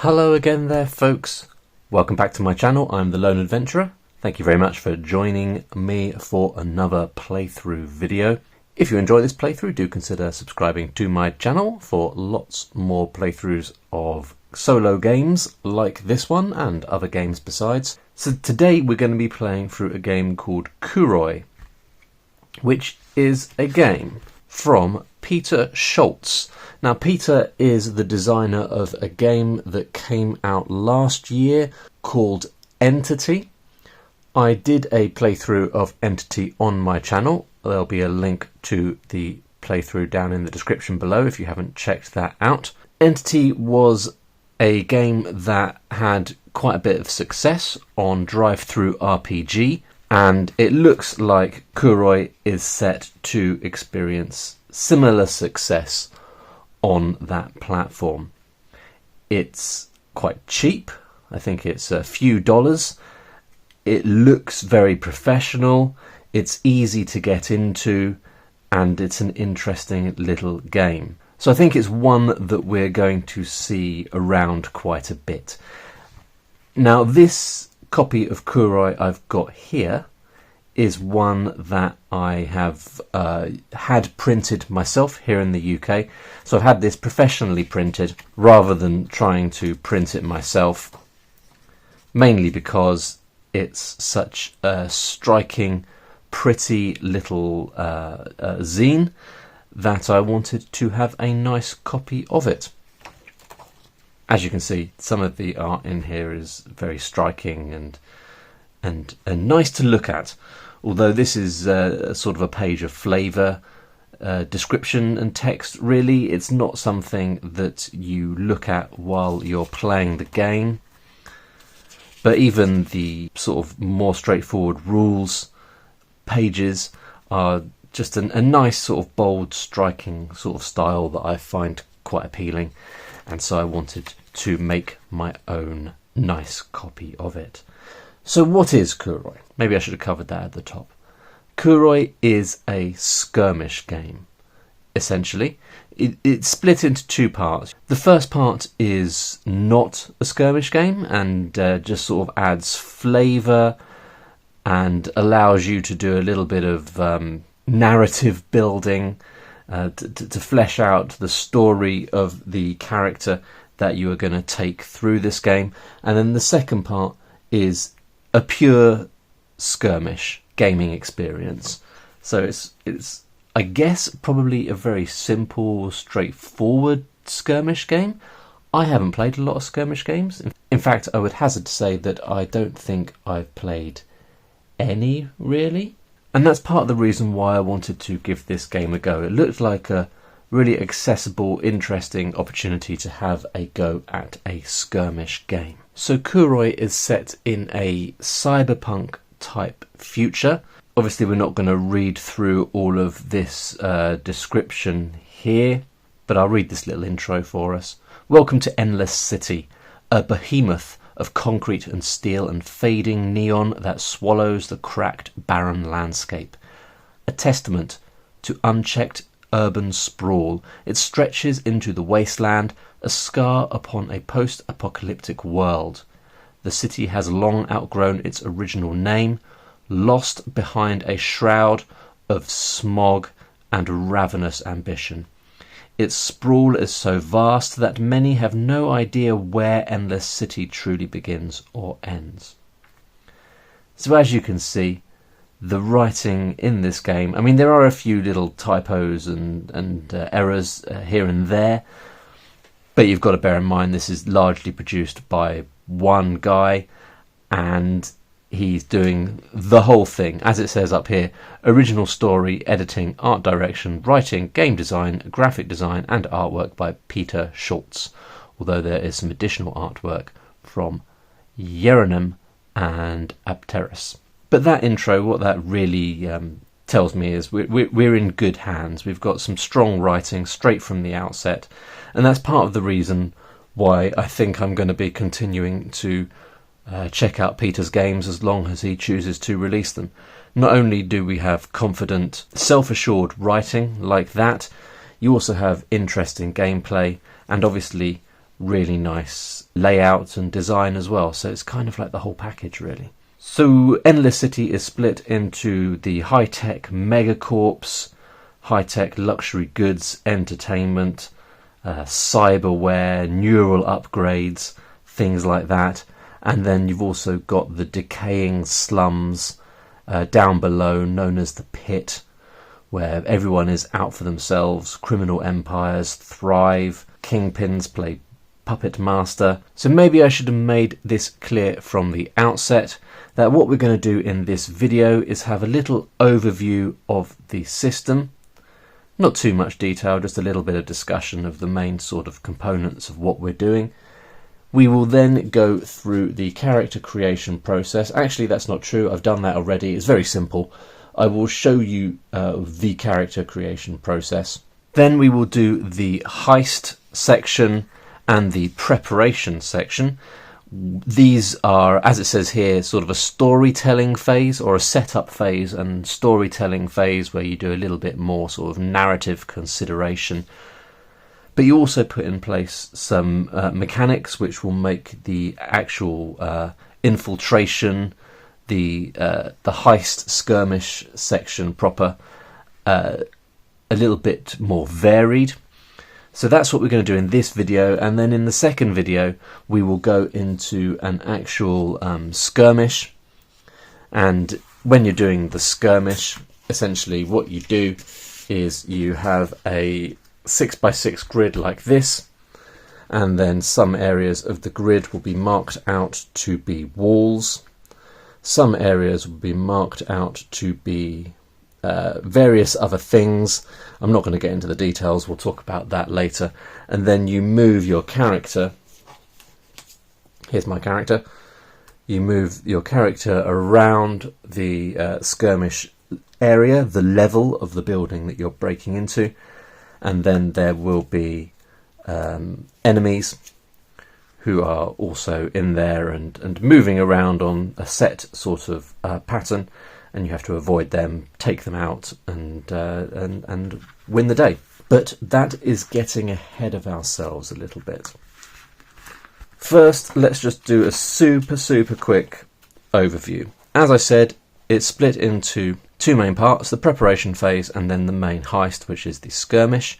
Hello again there, folks. Welcome back to my channel. I'm the Lone Adventurer. Thank you very much for joining me for another playthrough video. If you enjoy this playthrough, do consider subscribing to my channel for lots more playthroughs of solo games like this one and other games besides. So today we're going to be playing through a game called Kuroi, which is a game from Peter Scholtz. Now, Peter is the designer of a game that came out last year called Entity. I did a playthrough of Entity on my channel. There'll be a link to the playthrough down in the description below if you haven't checked that out. Entity was a game that had quite a bit of success on Drive-Thru RPG, and it looks like Kuroi is set to experience similar success on that platform. It's quite cheap. I think it's a few dollars. It looks very professional. It's easy to get into, and it's an interesting little game. So I think it's one that we're going to see around quite a bit. Now, this copy of Kuroi I've got here is one that I have had printed myself here in the UK. So I've had this professionally printed rather than trying to print it myself, mainly because it's such a striking, pretty little zine that I wanted to have a nice copy of it. As you can see, some of the art in here is very striking and nice to look at. Although this is sort of a page of flavour, description and text, really, it's not something that you look at while you're playing the game. But even the sort of more straightforward rules pages are just a nice sort of bold, striking sort of style that I find quite appealing. And so I wanted to make my own nice copy of it. So what is Kuroi? Maybe I should have covered that at the top. Kuroi is a skirmish game, essentially. It's split into two parts. The first part is not a skirmish game and just sort of adds flavour and allows you to do a little bit of narrative building to flesh out the story of the character that you are going to take through this game. And then the second part is a pure skirmish gaming experience. So it's I guess probably a very simple, straightforward skirmish game. I haven't played a lot of skirmish games. In fact, I would hazard to say that I don't think I've played any, really. And that's part of the reason why I wanted to give this game a go. It looked like a really accessible, interesting opportunity to have a go at a skirmish game. So Kuroi is set in a cyberpunk type future. Obviously we're not going to read through all of this description here, but I'll read this little intro for us. Welcome to Endless City, a behemoth of concrete and steel and fading neon that swallows the cracked, barren landscape. A testament to unchecked urban sprawl, it stretches into the wasteland, a scar upon a post-apocalyptic world. The city has long outgrown its original name, lost behind a shroud of smog and ravenous ambition. Its sprawl is so vast that many have no idea where Endless City truly begins or ends. So as you can see, the writing in this game, I mean, there are a few little typos and errors here and there, but you've got to bear in mind this is largely produced by one guy, and he's doing the whole thing, as it says up here: original story, editing, art direction, writing, game design, graphic design and artwork by Peter Scholtz, although there is some additional artwork from Yeronim and Apteris. But that intro, what that really tells me is we're in good hands. We've got some strong writing straight from the outset, and that's part of the reason why I think I'm going to be continuing to check out Peter's games as long as he chooses to release them. Not only do we have confident, self-assured writing like that, you also have interesting gameplay and obviously really nice layout and design as well. So it's kind of like the whole package, really. So Endless City is split into the high-tech megacorps, high-tech luxury goods, entertainment, cyberware, neural upgrades, things like that. And then you've also got the decaying slums down below, known as the pit, where everyone is out for themselves, criminal empires thrive, kingpins play puppet master. So maybe I should have made this clear from the outset that what we're going to do in this video is have a little overview of the system. Not too much detail, just a little bit of discussion of the main sort of components of what we're doing. We will then go through the character creation process. Actually, that's not true. I've done that already. It's very simple. I will show you the character creation process. Then we will do the heist section and the preparation section. These are, as it says here, sort of a storytelling phase or a setup phase and storytelling phase where you do a little bit more sort of narrative consideration. But you also put in place some mechanics which will make the actual infiltration, the heist skirmish section proper a little bit more varied. So that's what we're going to do in this video, and then in the second video we will go into an actual skirmish. And when you're doing the skirmish, essentially what you do is you have a 6x6 grid like this, and then some areas of the grid will be marked out to be walls, some areas will be marked out to be various other things. I'm not going to get into the details, we'll talk about that later. And then you move your character, here's my character, you move your character around the skirmish area, the level of the building that you're breaking into, and then there will be enemies who are also in there and moving around on a set sort of pattern, and you have to avoid them, take them out, and win the day. But that is getting ahead of ourselves a little bit. First, let's just do a super quick overview. As I said, it's split into two main parts, the preparation phase and then the main heist, which is the skirmish.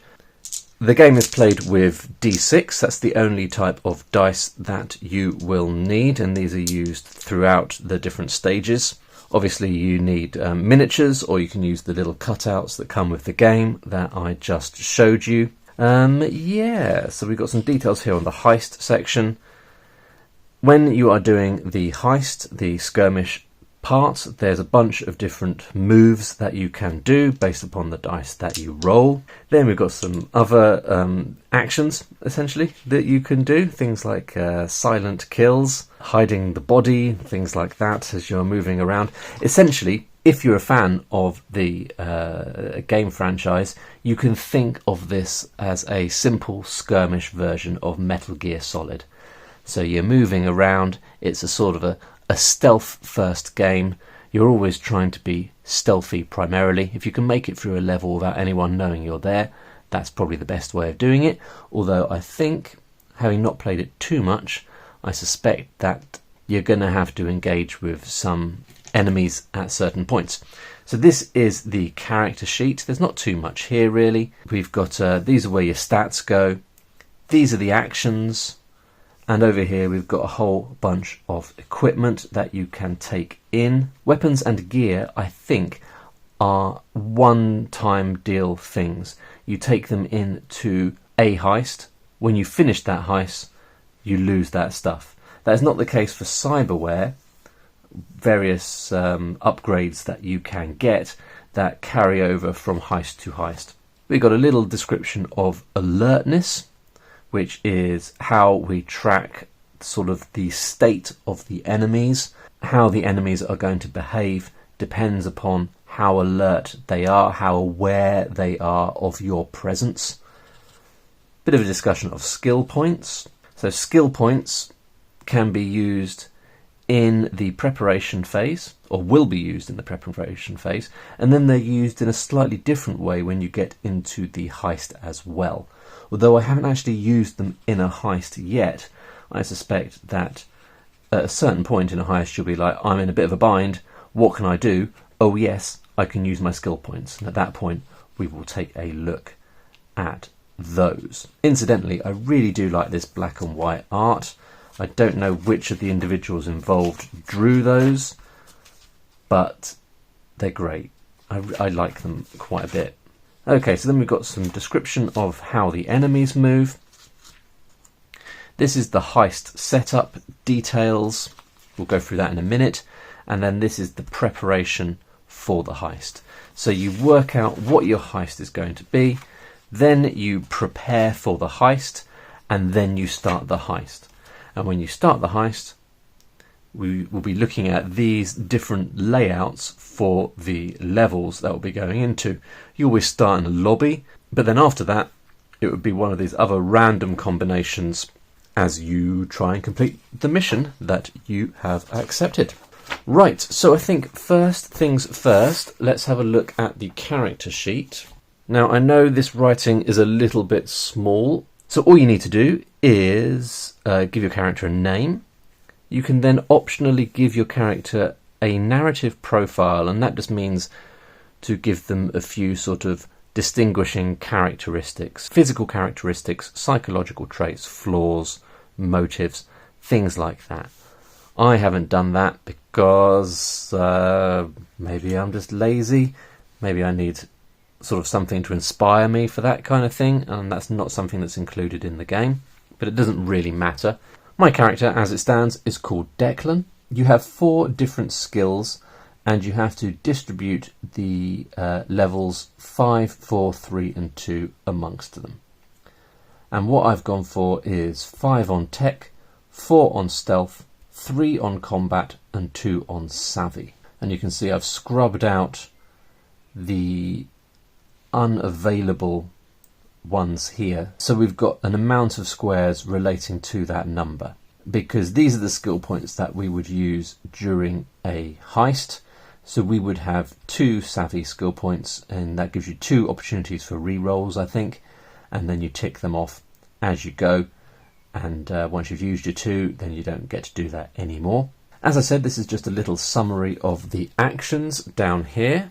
The game is played with D6, that's the only type of dice that you will need, and these are used throughout the different stages. Obviously you need miniatures, or you can use the little cutouts that come with the game that I just showed you. Yeah, so we've got some details here on the heist section. When you are doing the heist, the skirmish part, there's a bunch of different moves that you can do based upon the dice that you roll. Then we've got some other actions, essentially, that you can do. Things like silent kills, hiding the body, things like that as you're moving around. Essentially, if you're a fan of the game franchise, you can think of this as a simple skirmish version of Metal Gear Solid. So you're moving around, it's a sort of a stealth first game. You're always trying to be stealthy primarily. If you can make it through a level without anyone knowing you're there, that's probably the best way of doing it. Although I think, having not played it too much, I suspect that you're going to have to engage with some enemies at certain points. So this is the character sheet. There's not too much here really. We've got these are where your stats go. These are the actions. And over here we've got a whole bunch of equipment that you can take in. Weapons and gear, I think, are one-time deal things. You take them into a heist. When you finish that heist, you lose that stuff. That is not the case for cyberware. Various upgrades that you can get that carry over from heist to heist. We've got a little description of alertness, which is how we track sort of the state of the enemies. How the enemies are going to behave depends upon how alert they are, how aware they are of your presence. Bit of a discussion of skill points. So skill points can be used in the preparation phase, or will be used in the preparation phase, and then they're used in a slightly different way when you get into the heist as well. Although I haven't actually used them in a heist yet, I suspect that at a certain point in a heist you'll be like, I'm in a bit of a bind, what can I do? Oh yes, I can use my skill points. And at that point we will take a look at those. Incidentally, I really do like this black and white art. I don't know which of the individuals involved drew those, but they're great. I like them quite a bit. Okay, so then we've got some description of how the enemies move. This is the heist setup details. We'll go through that in a minute. And then this is the preparation for the heist. So you work out what your heist is going to be, then you prepare for the heist, and then you start the heist. And when you start the heist, we will be looking at these different layouts for the levels that we'll be going into. You always start in a lobby, but then after that, it would be one of these other random combinations as you try and complete the mission that you have accepted. Right, so I think first things first, let's have a look at the character sheet. Now, I know this writing is a little bit small, so all you need to do is give your character a name. You can then optionally give your character a narrative profile, and that just means to give them a few sort of distinguishing characteristics, physical characteristics, psychological traits, flaws, motives, things like that. I haven't done that because maybe I'm just lazy, maybe I need sort of something to inspire me for that kind of thing, and that's not something that's included in the game, but it doesn't really matter. My character, as it stands, is called Declan. You have 4 different skills, and you have to distribute the levels 5, 4, 3 and 2 amongst them. And what I've gone for is 5 on tech, 4 on stealth, 3 on combat and 2 on savvy. And you can see I've scrubbed out the unavailable ones here, so we've got an amount of squares relating to that number, because these are the skill points that we would use during a heist. So we would have 2 savvy skill points, and that gives you 2 opportunities for re-rolls, I think, and then you tick them off as you go, and once you've used your 2, then you don't get to do that anymore. As I said, this is just a little summary of the actions down here,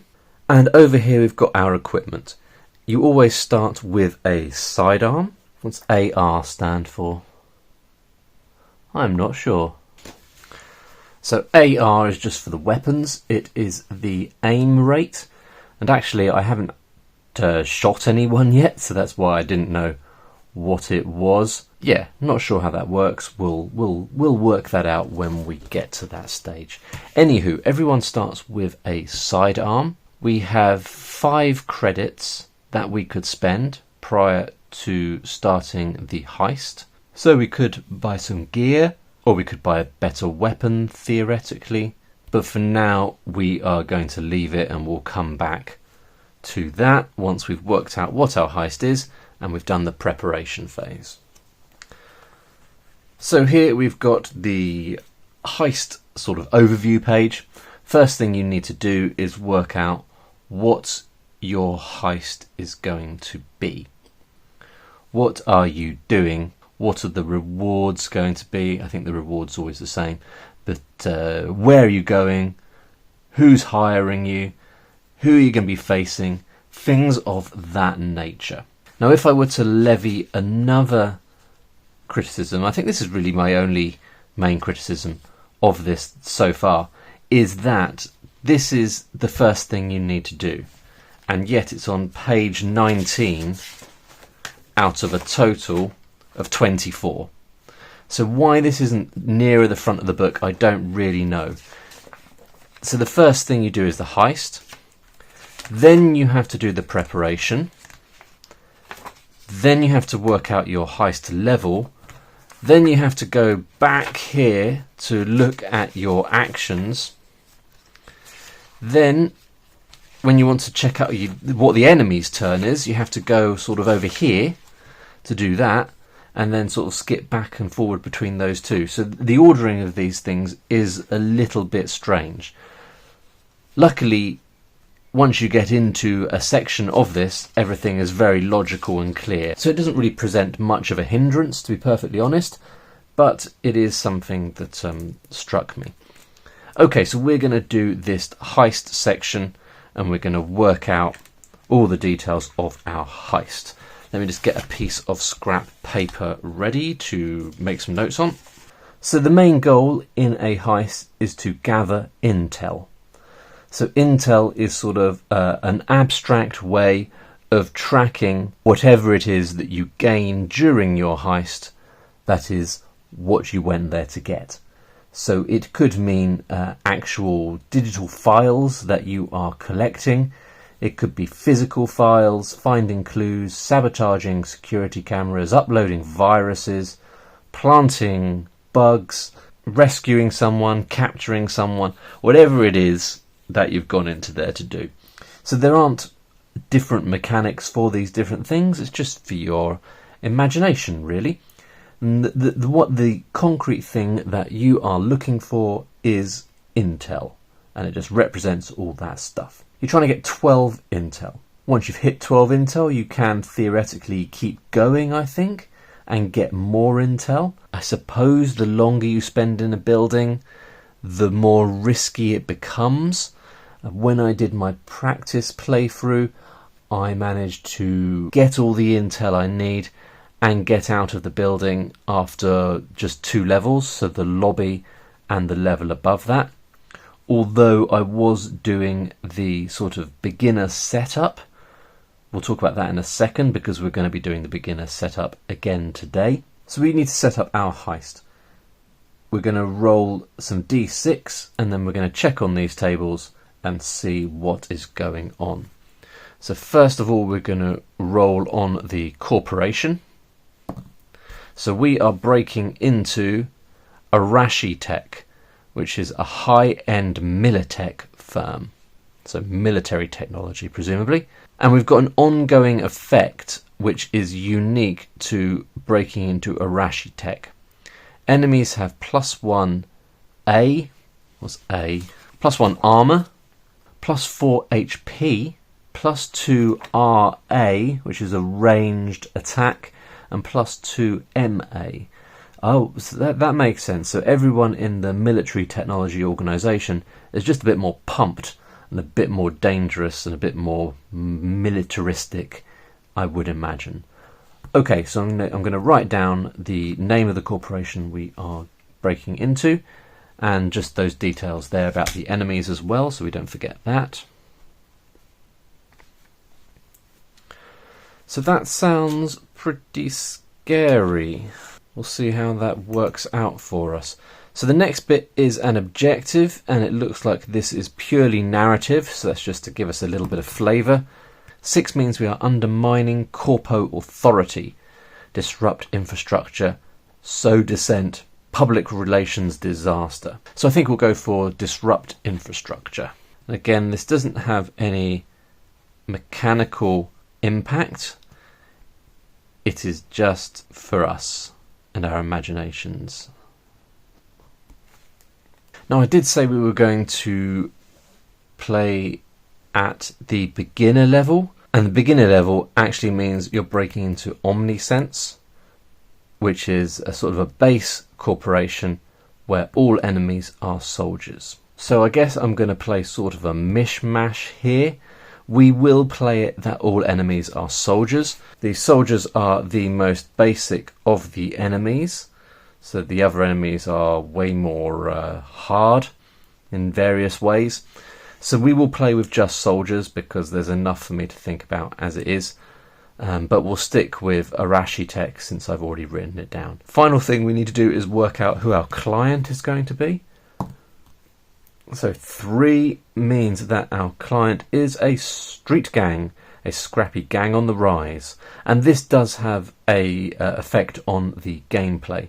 and over here we've got our equipment. You always start with a sidearm. What's AR stand for? I'm not sure. So AR is just for the weapons. It is the aim rate, and actually I haven't shot anyone yet, so that's why I didn't know what it was. Yeah, not sure how that works. We'll work that out when we get to that stage. Anywho, everyone starts with a sidearm. We have 5 credits that we could spend prior to starting the heist. So we could buy some gear, or we could buy a better weapon, theoretically. But for now, we are going to leave it, and we'll come back to that once we've worked out what our heist is, and we've done the preparation phase. So here we've got the heist sort of overview page. First thing you need to do is work out what your heist is going to be. What are you doing? What are the rewards going to be? I think the reward's always the same, but where are you going? Who's hiring you? Who are you going to be facing? Things of that nature. Now, if I were to levy another criticism, I think this is really my only main criticism of this so far, is that this is the first thing you need to do, and yet it's on page 19 out of a total of 24. So why this isn't nearer the front of the book, I don't really know. So the first thing you do is the heist, then you have to do the preparation, then you have to work out your heist level, then you have to go back here to look at your actions. Then when you want to check out what the enemy's turn is, you have to go sort of over here to do that, and then sort of skip back and forward between those two. So the ordering of these things is a little bit strange. Luckily, once you get into a section of this, everything is very logical and clear. So it doesn't really present much of a hindrance, to be perfectly honest, but it is something that struck me. Okay, so we're going to do this heist section, and we're going to work out all the details of our heist. Let me just get a piece of scrap paper ready to make some notes on. So the main goal in a heist is to gather intel. So intel is sort of an abstract way of tracking whatever it is that you gain during your heist, that is what you went there to get. So it could mean actual digital files that you are collecting. It could be physical files, finding clues, sabotaging security cameras, uploading viruses, planting bugs, rescuing someone, capturing someone, whatever it is that you've gone into there to do. So there aren't different mechanics for these different things, it's just for your imagination, really. And what the concrete thing that you are looking for is intel, and it just represents all that stuff. You're trying to get 12 intel. Once you've hit 12 intel, you can theoretically keep going, I think, and get more intel. I suppose the longer you spend in a building, the more risky it becomes. When I did my practice playthrough, I managed to get all the intel I need and get out of the building after just 2 levels, so the lobby and the level above that. Although I was doing the sort of beginner setup. We'll talk about that in a second because we're going to be doing the beginner setup again today. So we need to set up our heist. We're going to roll some d6 and then we're going to check on these tables and see what is going on. So first of all, we're going to roll on the corporation. So we are breaking into Arashi Tech, which is a high-end Militech firm. So military technology, presumably. And we've got an ongoing effect which is unique to breaking into Arashi Tech. Enemies have +1 A, what's A? +1 armor, +4 HP, +2 RA, which is a ranged attack, and +2 MA. Oh, so that makes sense. So everyone in the military technology organisation is just a bit more pumped and a bit more dangerous and a bit more militaristic, I would imagine. Okay, so I'm going to write down the name of the corporation we are breaking into and just those details there about the enemies as well, so we don't forget that. So that sounds pretty scary. We'll see how that works out for us. So the next bit is an objective, and it looks like this is purely narrative, so that's just to give us a little bit of flavour. 6 means we are undermining corpo authority, disrupt infrastructure, sow dissent, public relations disaster. So I think we'll go for disrupt infrastructure. And again, this doesn't have any mechanical impact. It is just for us and our imaginations. Now, I did say we were going to play at the beginner level, and the beginner level actually means you're breaking into Omnisense, which is a sort of a base corporation where all enemies are soldiers. So I guess I'm going to play sort of a mishmash here. We will play it that all enemies are soldiers. The soldiers are the most basic of the enemies, so the other enemies are way more hard in various ways. So we will play with just soldiers because there's enough for me to think about as it is. But we'll stick with Arashi Tech since I've already written it down. Final thing we need to do is work out who our client is going to be. So 3 means that our client is a street gang, a scrappy gang on the rise. And this does have a effect on the gameplay.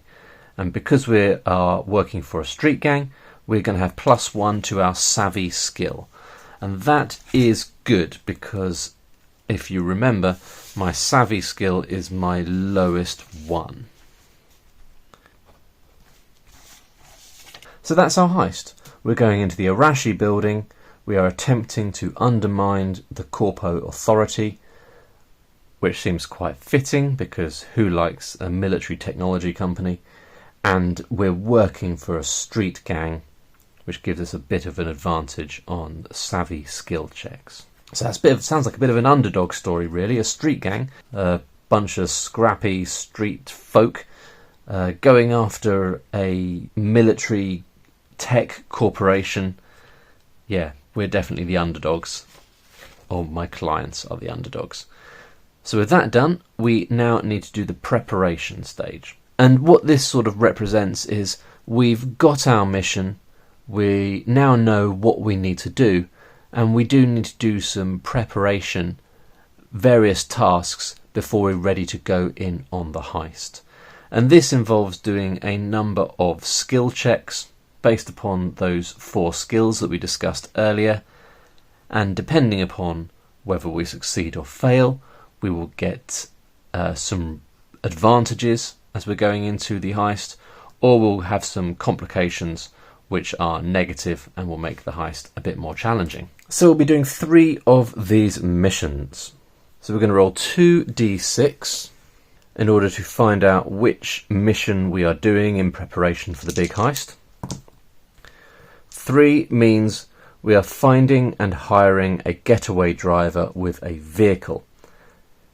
And because we are working for a street gang, we're going to have +1 to our savvy skill. And that is good because, if you remember, my savvy skill is my lowest one. So that's our heist. We're going into the Arashi building. We are attempting to undermine the Corpo authority, which seems quite fitting because who likes a military technology company? And we're working for a street gang, which gives us a bit of an advantage on savvy skill checks. So sounds like a bit of an underdog story, really. A street gang, a bunch of scrappy street folk going after a military tech corporation. Yeah, we're definitely the underdogs, or my clients are the underdogs. So with that done, we now need to do the preparation stage. And what this sort of represents is we've got our mission, we now know what we need to do, and we do need to do some preparation, various tasks before we're ready to go in on the heist. And this involves doing a number of skill checks based upon those 4 skills that we discussed earlier, and depending upon whether we succeed or fail, we will get some advantages as we're going into the heist, or we'll have some complications which are negative and will make the heist a bit more challenging. So we'll be doing 3 of these missions. So we're going to roll 2d6 in order to find out which mission we are doing in preparation for the big heist. 3 means we are finding and hiring a getaway driver with a vehicle.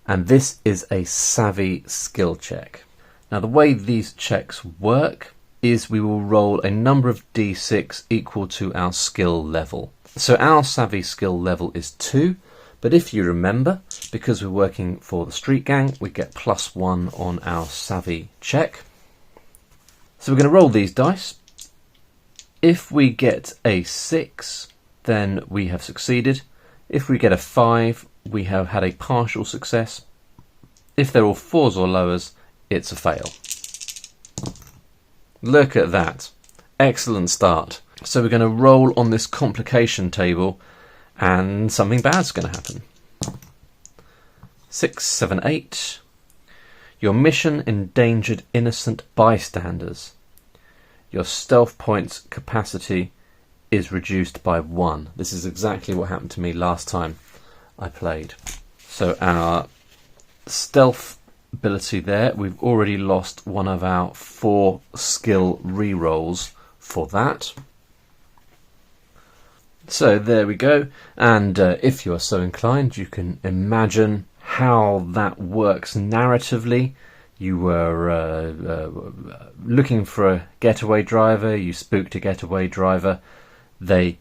And this is a savvy skill check. Now the way these checks work is we will roll a number of d6 equal to our skill level. So our savvy skill level is 2, but if you remember, because we're working for the street gang, we get +1 on our savvy check. So we're going to roll these dice. If we get a 6, then we have succeeded. If we get a 5, we have had a partial success. If they're all 4s or lowers, it's a fail. Look at that. Excellent start. So we're going to roll on this complication table and something bad's going to happen. 6, 7, 8. Your mission endangered innocent bystanders. Your stealth points capacity is reduced by 1. This is exactly what happened to me last time I played. So our stealth ability there, we've already lost one of our 4 skill re-rolls for that. So there we go, and if you are so inclined, you can imagine how that works narratively. You were looking for a getaway driver, you spooked a getaway driver, they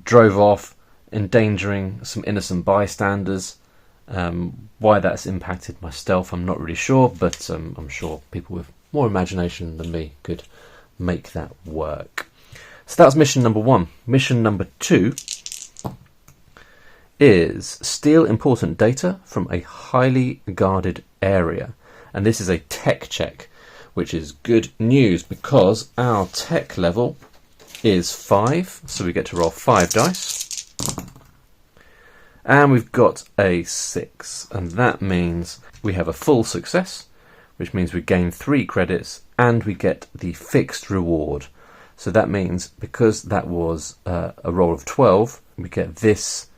drove off, endangering some innocent bystanders. Why that's impacted my stealth, I'm not really sure, but I'm sure people with more imagination than me could make that work. So that's mission number 1. Mission number 2 is steal important data from a highly guarded area. And this is a tech check, which is good news because our tech level is 5, so we get to roll 5 dice. And we've got a 6, and that means we have a full success, which means we gain 3 credits and we get the fixed reward. So that means because that was a roll of 12, we get this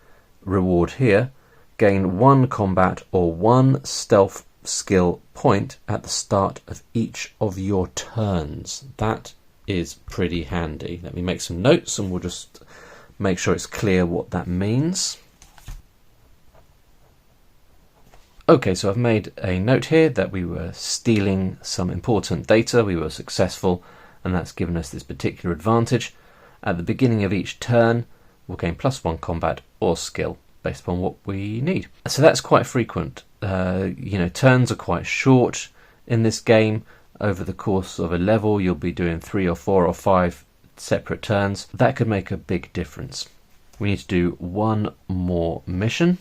reward here, gain 1 combat or 1 stealth skill point at the start of each of your turns. That is pretty handy. Let me make some notes and we'll just make sure it's clear what that means. Okay, so I've made a note here that we were stealing some important data, we were successful, and that's given us this particular advantage. At the beginning of each turn, we'll gain +1 combat or skill based upon what we need. So that's quite frequent. Turns are quite short in this game. Over the course of a level, you'll be doing 3 or 4 or 5 separate turns. That could make a big difference. We need to do 1 more mission.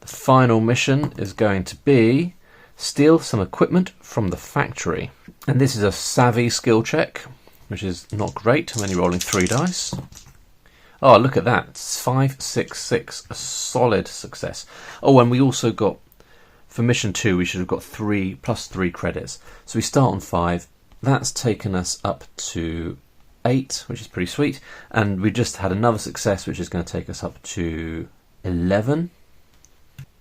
The final mission is going to be steal some equipment from the factory. And this is a savvy skill check, which is not great. I'm only rolling 3 dice. Oh, look at that. It's 5, 6, 6. A solid success. Oh, and we also got, for mission 2, we should have got 3 plus 3 credits. So we start on 5. That's taken us up to 8, which is pretty sweet. And we just had another success, which is going to take us up to 11.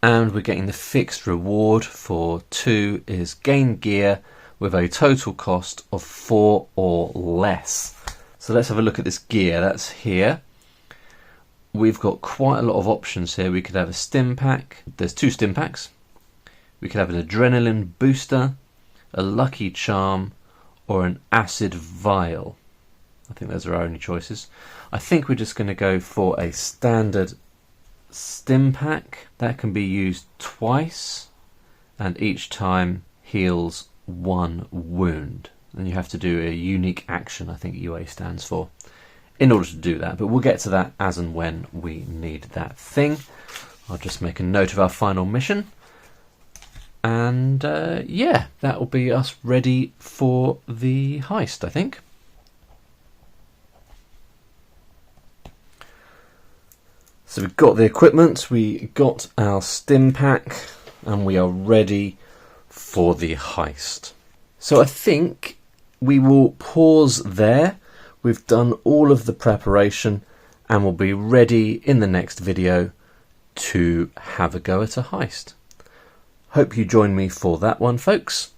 And we're getting the fixed reward for 2 is gain gear with a total cost of 4 or less. So let's have a look at this gear. That's here. We've got quite a lot of options here. We could have a stim pack. There's 2 stim packs. We could have an adrenaline booster, a lucky charm, or an acid vial. I think those are our only choices. I think we're just going to go for a standard stim pack. That can be used twice, and each time heals 1 wound. And you have to do a unique action, I think UA stands for, in order to do that. But we'll get to that as and when we need that thing. I'll just make a note of our final mission. And yeah, that will be us ready for the heist, I think. So we've got the equipment, we got our stim pack, and we are ready for the heist. So I think we will pause there. We've done all of the preparation and we'll be ready in the next video to have a go at a heist. Hope you join me for that one, folks.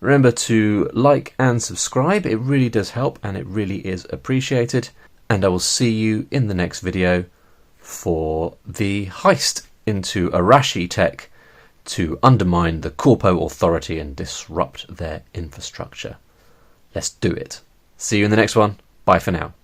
Remember to like and subscribe. It really does help and it really is appreciated. And I will see you in the next video for the heist into Arashi Tech to undermine the Corpo Authority and disrupt their infrastructure. Let's do it. See you in the next one. Bye for now.